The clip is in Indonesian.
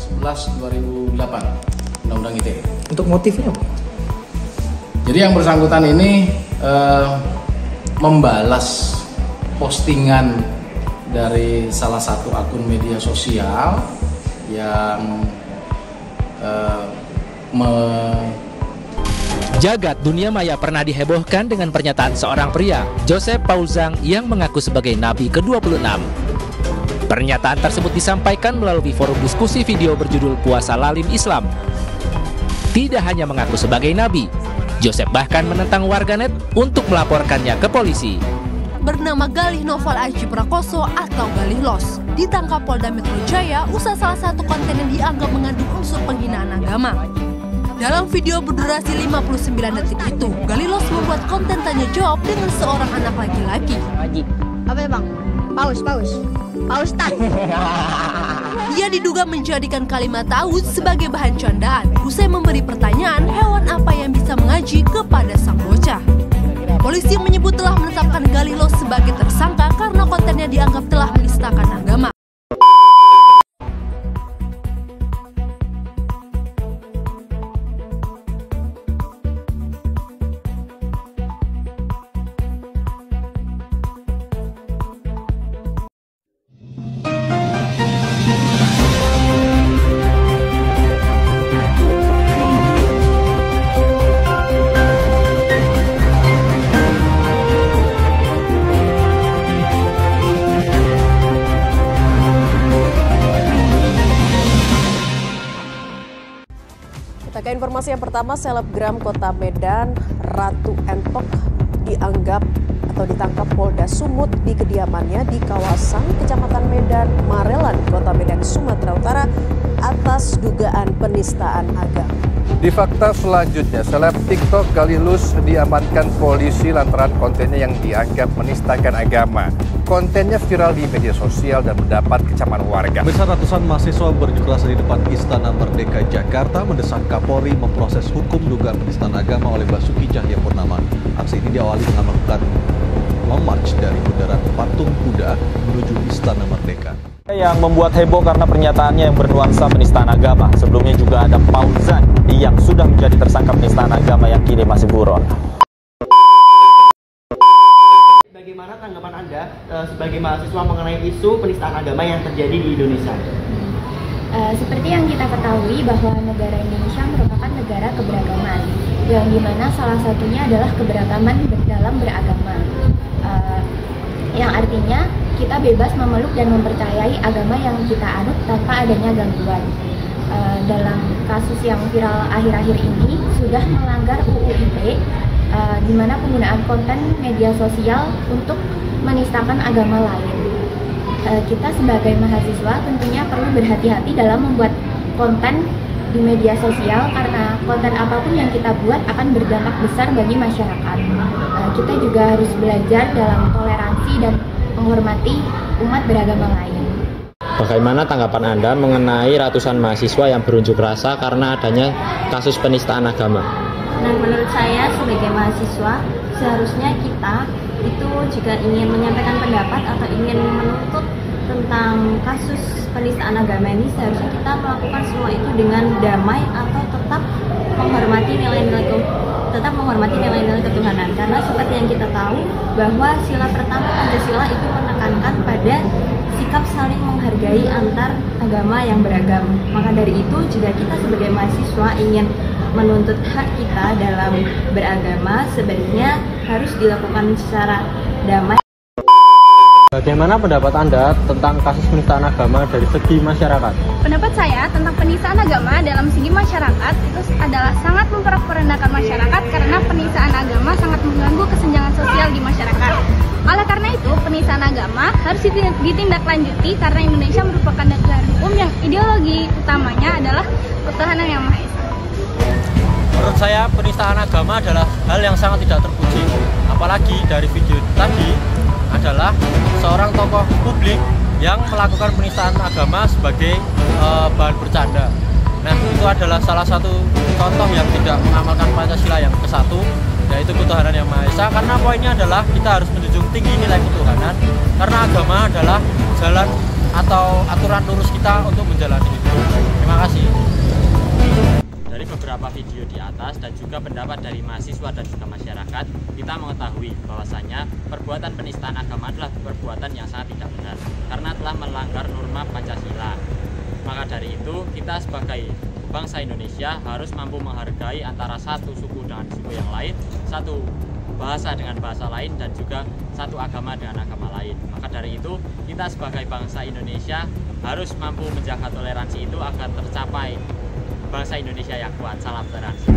11/2008 Undang-Undang ITE. Untuk motifnya apa? Jadi yang bersangkutan ini membalas postingan dari salah satu akun media sosial yang Jagat dunia maya pernah dihebohkan dengan pernyataan seorang pria, Joseph Paul Zhang, yang mengaku sebagai Nabi ke-26. Pernyataan tersebut disampaikan melalui forum diskusi video berjudul Puasa Lalim Islam. Tidak hanya mengaku sebagai Nabi, Joseph bahkan menentang warganet untuk melaporkannya ke polisi. Bernama Galih Noval Aji Prakoso atau Galih Los ditangkap Polda Metro Jaya usai salah satu konten yang dianggap mengandung unsur penghinaan agama. Dalam video berdurasi 59 detik itu, Galih Los membuat konten tanya jawab dengan seorang anak laki-laki. Apa ya bang? Paus tak. Ia diduga menjadikan kalimat taus sebagai bahan candaan usai memberi pertanyaan hewan apa yang bisa mengaji kepada sang bocah. Polisi menyebut telah menetapkan Galih Los sebagai tersangka karena kontennya dianggap telah menistakan agama. Ke informasi yang pertama, selebgram Kota Medan Ratu Entok dianggap atau ditangkap Polda Sumut di kediamannya di kawasan Kecamatan Medan Marelan, Kota Medan, Sumatera Utara atas dugaan penistaan agama. Di fakta selanjutnya, seleb TikTok Galih Los diamankan polisi lantaran kontennya yang dianggap menistakan agama. Kontennya viral di media sosial dan mendapat kecaman warga. Besar ratusan mahasiswa berunjuk rasa di depan Istana Merdeka Jakarta mendesak Kapolri memproses hukum dugaan penistaan agama oleh Basuki Cahayapurnama. Aksi ini diawali dengan melakukan long march dari Bundaran Patung Kuda menuju Istana Merdeka. Yang membuat heboh karena pernyataannya yang bernuansa penistaan agama. Sebelumnya juga ada Paul Zhang yang sudah menjadi tersangka penistaan agama yang kini masih buron. Bagaimana tanggapan Anda sebagai mahasiswa mengenai isu penistaan agama yang terjadi di Indonesia? Seperti yang kita ketahui bahwa negara Indonesia merupakan negara keberagaman, yang dimana salah satunya adalah keberagaman dalam beragama, yang artinya kita bebas memeluk dan mempercayai agama yang kita anut tanpa adanya gangguan. Dalam kasus yang viral akhir-akhir ini sudah melanggar UU ITE, di mana penggunaan konten media sosial untuk menistakan agama lain. Kita sebagai mahasiswa tentunya perlu berhati-hati dalam membuat konten di media sosial karena konten apapun yang kita buat akan berdampak besar bagi masyarakat. Kita juga harus belajar dalam toleransi dan menghormati umat beragama lain. Bagaimana tanggapan Anda mengenai ratusan mahasiswa yang berunjuk rasa karena adanya kasus penistaan agama? Nah, menurut saya sebagai mahasiswa seharusnya kita itu jika ingin menyampaikan pendapat atau ingin menuntut tentang kasus penistaan agama ini, seharusnya kita melakukan semua itu dengan damai atau tetap menghormati nilai-nilai ketuhanan. Karena seperti yang kita tahu bahwa sila pertama Pancasila itu menekankan pada sikap saling menghargai antar agama yang beragam. Maka dari itu, jika kita sebagai mahasiswa ingin menuntut hak kita dalam beragama, sebaiknya harus dilakukan secara damai. Bagaimana pendapat Anda tentang kasus penistaan agama dari segi masyarakat? Pendapat saya tentang penistaan agama dalam segi masyarakat itu adalah sangat memperendahkan masyarakat karena penistaan agama sangat mengganggu kesenjangan sosial di masyarakat. Oleh karena itu, penistaan agama harus ditindaklanjuti karena Indonesia merupakan negara hukum yang ideologi utamanya adalah ketuhanan yang Maha Esa. Menurut saya, penistaan agama adalah hal yang sangat tidak terpuji. Apalagi dari video tadi adalah seorang tokoh publik yang melakukan penistaan agama sebagai bahan bercanda. Nah, itu adalah salah satu contoh yang tidak mengamalkan Pancasila yang ke-1, yaitu ketuhanan yang Maha Esa. Karena poinnya adalah kita harus menjunjung tinggi nilai ketuhanan, karena agama adalah jalan atau aturan lurus kita untuk menjalani hidup. Terima kasih. video di atas dan juga pendapat dari mahasiswa dan juga masyarakat, kita mengetahui bahwasanya perbuatan penistaan agama adalah perbuatan yang sangat tidak benar karena telah melanggar norma Pancasila. Maka dari itu, kita sebagai bangsa Indonesia harus mampu menghargai antara satu suku dengan suku yang lain, satu bahasa dengan bahasa lain, dan juga satu agama dengan agama lain. Maka dari itu, kita sebagai bangsa Indonesia harus mampu menjaga toleransi itu agar tercapai bangsa Indonesia yang kuat. Salam toleransi.